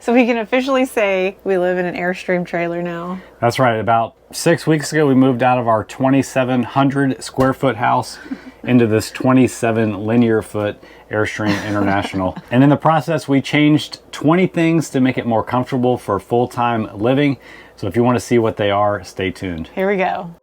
So we can officially say we live in an Airstream trailer now. That's right. About 6 weeks ago, we moved out of our 2,700 square foot house into this 27 linear foot Airstream International. And in the process, we changed 20 things to make it more comfortable for full-time living. So if you want to see what they are, stay tuned. Here we go.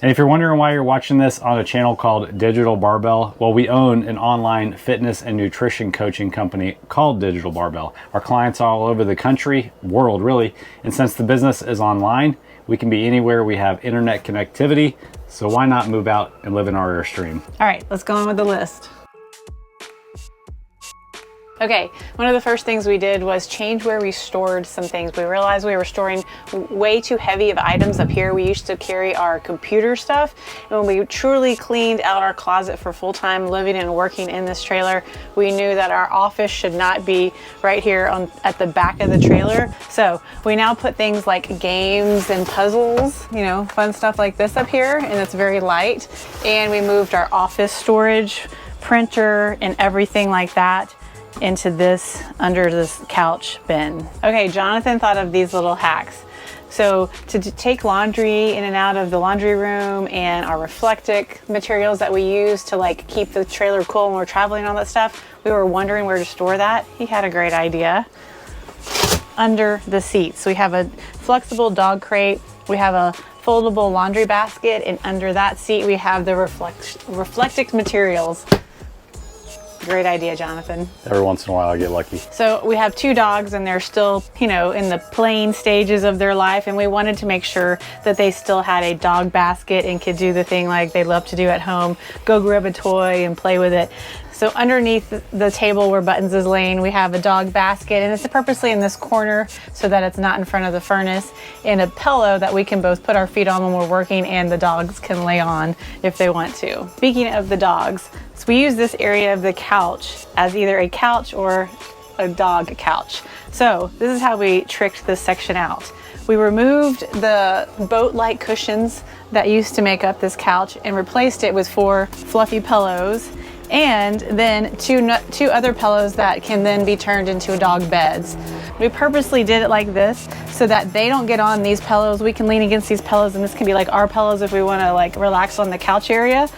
And if you're wondering why you're watching this on a channel called Digital Barbell, well, we own an online fitness and nutrition coaching company called Digital Barbell. Our clients are all over the country, world really, and since the business is online, we can be anywhere. We have internet connectivity, so why not move out and live in our Airstream? All right, let's go on with the list. Okay, one of the first things we did was change where we stored some things. We realized we were storing way too heavy of items up here. We used to carry our computer stuff, and when we truly cleaned out our closet for full-time living and working in this trailer, we knew that our office should not be right here at the back of the trailer. So we now put things like games and puzzles, you know, fun stuff like this up here, and it's very light. And we moved our office storage, printer, and everything like that into this, under this couch bin. Okay, Jonathan thought of these little hacks. So to take laundry in and out of the laundry room and our reflective materials that we use to like keep the trailer cool when we're traveling and all that stuff, we were wondering where to store that. He had a great idea. Under the seats. So we have a flexible dog crate, we have a foldable laundry basket, and under that seat we have the reflective materials. Great idea, Jonathan. Every once in a while I get lucky. So we have 2 dogs and they're still, you know, in the playing stages of their life, and we wanted to make sure that they still had a dog basket and could do the thing like they love to do at home, go grab a toy and play with it. So underneath the table where Buttons is laying, we have a dog basket, and it's purposely in this corner so that it's not in front of the furnace, and a pillow that we can both put our feet on when we're working and the dogs can lay on if they want to. Speaking of the dogs, so we use this area of the couch as either a couch or a dog couch. So this is how we tricked this section out. We removed the boat-like cushions that used to make up this couch and replaced it with 4 fluffy pillows, and then two other pillows that can then be turned into dog beds. We purposely did it like this so that they don't get on these pillows. We can lean against these pillows, and this can be like our pillows if we want to like relax on the couch area,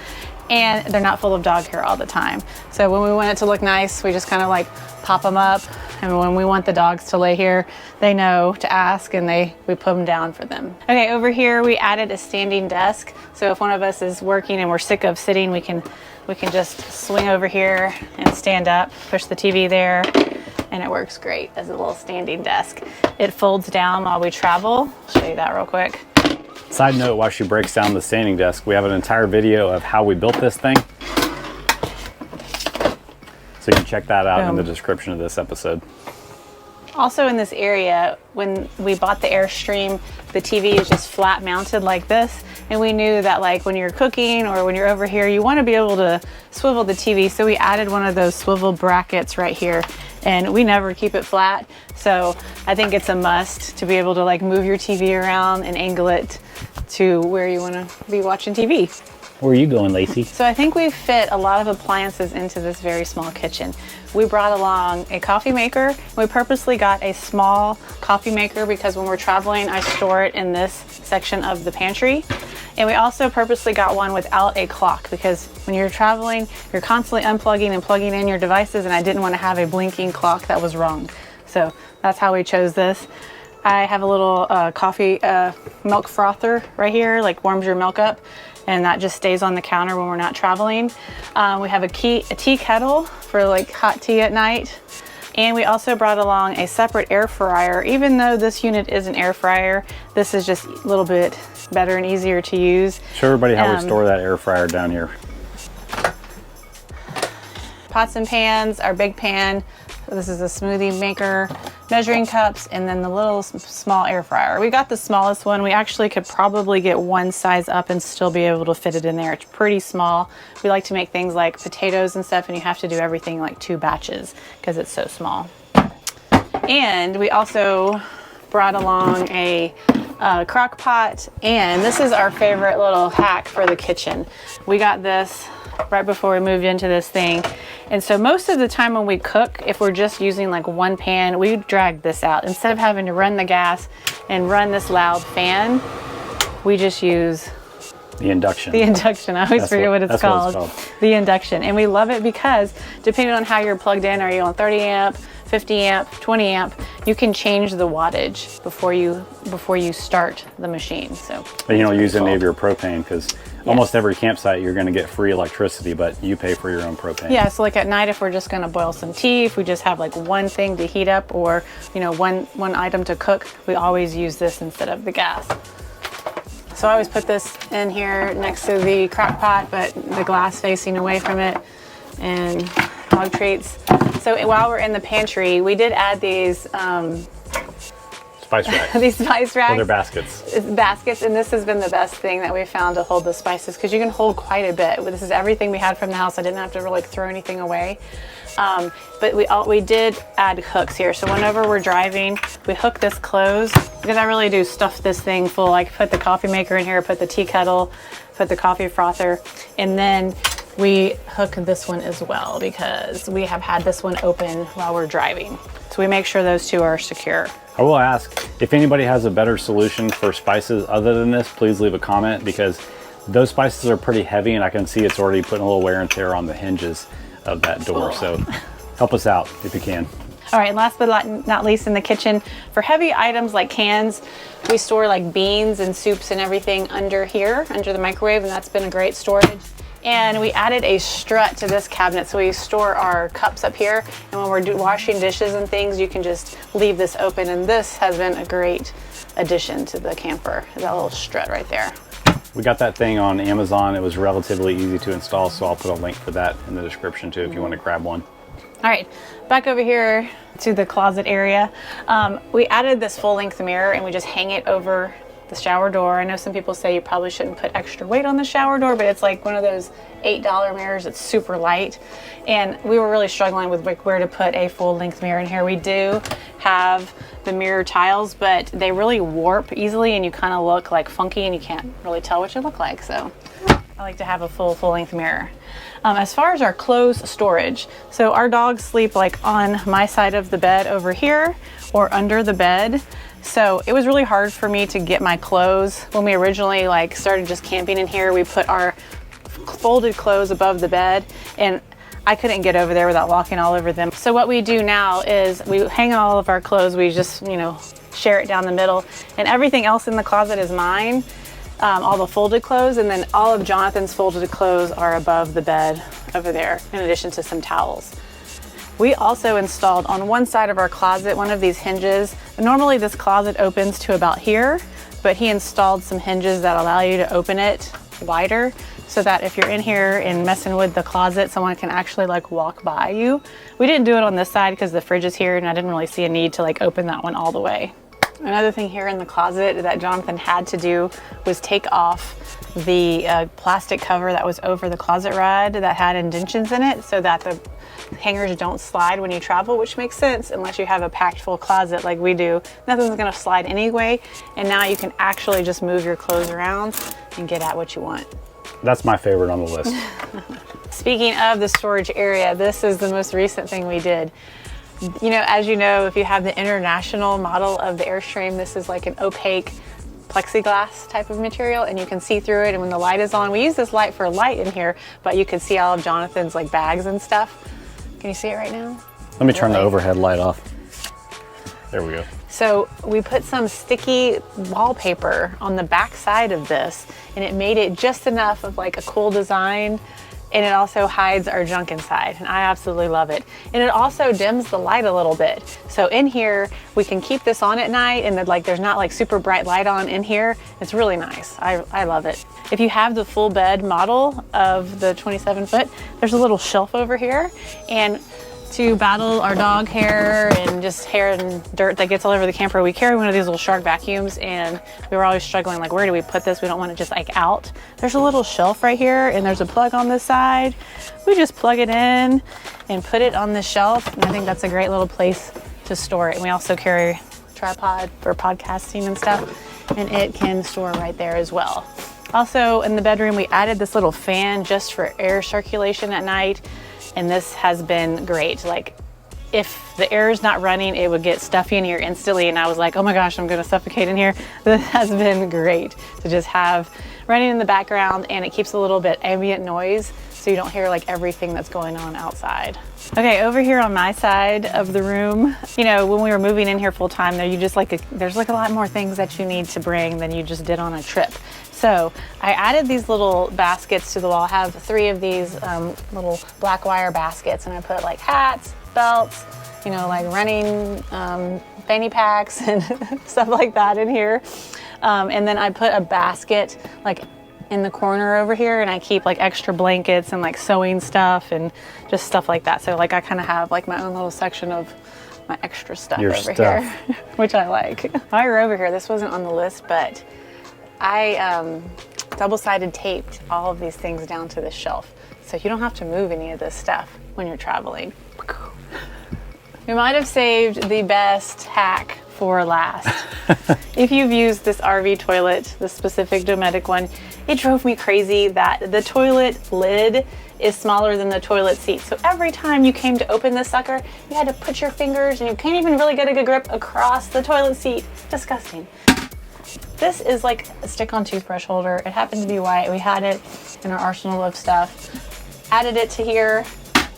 and they're not full of dog hair all the time. So when we want it to look nice, we just kind of like pop them up, and when we want the dogs to lay here, they know to ask, and we put them down for them. Okay, over here we added a standing desk, so if one of us is working and we're sick of sitting, we can just swing over here and stand up, push the TV there, and it works great as a little standing desk. It folds down while we travel. I'll show you that real quick. Side note, while she breaks down the standing desk, we have an entire video of how we built this thing. So you can check that out in the description of this episode. Also in this area, when we bought the Airstream, the TV is just flat mounted like this. And we knew that like when you're cooking or when you're over here, you want to be able to swivel the TV. So we added one of those swivel brackets right here, and we never keep it flat. So I think it's a must to be able to like move your TV around and angle it to where you want to be watching TV. Where are you going, Lacey? So I think we fit a lot of appliances into this very small kitchen. We brought along a coffee maker. We purposely got a small coffee maker because when we're traveling, I store it in this section of the pantry. And we also purposely got one without a clock because when you're traveling, you're constantly unplugging and plugging in your devices, and I didn't want to have a blinking clock that was wrong. So that's how we chose this. I have a little coffee milk frother right here, like warms your milk up, and that just stays on the counter when we're not traveling. We have a tea kettle for like hot tea at night. And we also brought along a separate air fryer. Even though this unit is an air fryer, this is just a little bit better and easier to use. Show everybody how we store that air fryer down here. Pots and pans, our big pan. This is a smoothie maker. measuring cups, and then the little small air fryer. We got the smallest one. We actually could probably get one size up and still be able to fit it in there. It's pretty small. We like to make things like potatoes and stuff, and you have to do everything like 2 batches because it's so small. And we also brought along a crock pot, and this is our favorite little hack for the kitchen. We got this right before we moved into this thing, and so most of the time when we cook, if we're just using like one pan, we drag this out. Instead of having to run the gas and run this loud fan, we just use the induction. The induction. I always forget what it's called. The induction. And we love it because depending on how you're plugged in, are you on 30 amp, 50 amp, 20 amp, you can change the wattage before you start the machine. So but you don't use any of your propane, because almost every campsite you're going to get free electricity, but you pay for your own propane. Yeah, so like at night, if we're just going to boil some tea, if we just have like one thing to heat up, or one item to cook, we always use this instead of the gas. So I always put this in here next to the crock pot, but the glass facing away from it, and dog treats. So while we're in the pantry, we did add these spice racks. These spice racks. Well, they're baskets. Baskets, and this has been the best thing that we've found to hold the spices, because you can hold quite a bit. This is everything we had from the house. I didn't have to really throw anything away. But we did add hooks here. So whenever we're driving, we hook this closed, because I really do stuff this thing full. I put the coffee maker in here, put the tea kettle, put the coffee frother, and then we hook this one as well, because we have had this one open while we're driving. So we make sure those two are secure. I will ask, if anybody has a better solution for spices other than this, please leave a comment, because those spices are pretty heavy, and I can see it's already putting a little wear and tear on the hinges of that door. So help us out if you can. All right, and last but not least, in the kitchen, for heavy items like cans, we store like beans and soups and everything under here, under the microwave, and that's been a great storage. And we added a strut to this cabinet, so we store our cups up here, and when we're washing dishes and things, you can just leave this open, and this has been a great addition to the camper, that little strut right there. We got that thing on Amazon. It was relatively easy to install, so I'll put a link for that in the description too if you want to grab one. All right, back over here to the closet area. We added this full-length mirror, and we just hang it over the shower door. I know some people say you probably shouldn't put extra weight on the shower door, but it's like one of those $8 mirrors. It's super light, and we were really struggling with where to put a full-length mirror in here. We do have the mirror tiles, but they really warp easily, and you kind of look like funky, and you can't really tell what you look like. So I like to have a full-length mirror. As far as our clothes storage, so our dogs sleep like on my side of the bed over here or under the bed. So it was really hard for me to get my clothes. When we originally like started just camping in here, we put our folded clothes above the bed, and I couldn't get over there without walking all over them. So what we do now is we hang all of our clothes, we just, share it down the middle, and everything else in the closet is mine. All the folded clothes, and then all of Jonathan's folded clothes are above the bed over there, in addition to some towels. We also installed on one side of our closet one of these hinges. Normally this closet opens to about here, but he installed some hinges that allow you to open it wider, so that if you're in here and messing with the closet, someone can actually like walk by you. We didn't do it on this side because the fridge is here, and I didn't really see a need to like open that one all the way. Another thing here in the closet that Jonathan had to do was take off the plastic cover that was over the closet rod that had indentions in it, so that the hangers don't slide when you travel, which makes sense unless you have a packed full closet like we do. Nothing's gonna slide anyway, and now you can actually just move your clothes around and get at what you want. That's my favorite on the list. Speaking of the storage area, this is the most recent thing we did. As you know, if you have the international model of the Airstream, this is like an opaque plexiglass type of material, and you can see through it, and when the light is on, we use this light for light in here, but you can see all of Jonathan's like bags and stuff. Can you see it right now? Let me turn the overhead light off. There we go. So we put some sticky wallpaper on the back side of this, and it made it just enough of like a cool design, and it also hides our junk inside, and I absolutely love it. And it also dims the light a little bit. So in here, we can keep this on at night, and there's not like super bright light on in here. It's really nice. I love it. If you have the full bed model of the 27 foot, there's a little shelf over here, and to battle our dog hair and just hair and dirt that gets all over the camper, we carry one of these little shark vacuums, and we were always struggling, like, where do we put this? We don't want it just like out. There's a little shelf right here, and there's a plug on this side. We just plug it in and put it on the shelf, and I think that's a great little place to store it. And we also carry a tripod for podcasting and stuff, and it can store right there as well. Also, in the bedroom, we added this little fan just for air circulation at night, and this has been great. Like, if the air is not running, it would get stuffy in here instantly, and I was like, oh my gosh, I'm gonna suffocate in here. This has been great to just have running in the background, and it keeps a little bit ambient noise so you don't hear like everything that's going on outside. Okay, over here on my side of the room, you know, when we were moving in here full time, there's like a lot more things that you need to bring than you just did on a trip. So I added these little baskets to the wall. I have 3 of these little black wire baskets, and I put like hats, belts, you know, like running fanny packs and stuff like that in here. And then I put a basket like in the corner over here, and I keep like extra blankets and like sewing stuff and just stuff like that. So like I kind of have like my own little section of my extra stuff here, which I like. While you're over here, this wasn't on the list, but I double-sided taped all of these things down to the shelf, so you don't have to move any of this stuff when you're traveling. We might have saved the best hack for last. If you've used this RV toilet, the specific Dometic one, it drove me crazy that the toilet lid is smaller than the toilet seat. So every time you came to open this sucker, you had to put your fingers, and you can't even really get a good grip across the toilet seat. Disgusting. This is like a stick-on toothbrush holder. It happened to be white. We had it in our arsenal of stuff. Added it to here.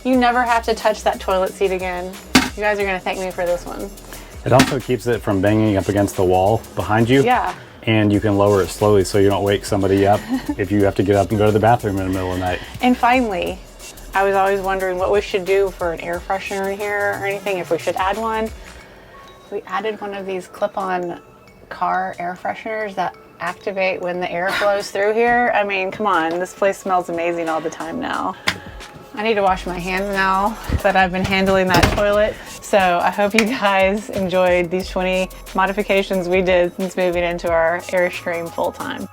You never have to touch that toilet seat again. You guys are gonna thank me for this one. It also keeps it from banging up against the wall behind you. Yeah. And you can lower it slowly so you don't wake somebody up if you have to get up and go to the bathroom in the middle of the night. And finally, I was always wondering what we should do for an air freshener in here or anything, if we should add one. We added one of these clip-on car air fresheners that activate when the air flows through here. I mean, come on, this place smells amazing all the time now. I need to wash my hands now that I've been handling that toilet. So I hope you guys enjoyed these 20 modifications we did since moving into our Airstream full time.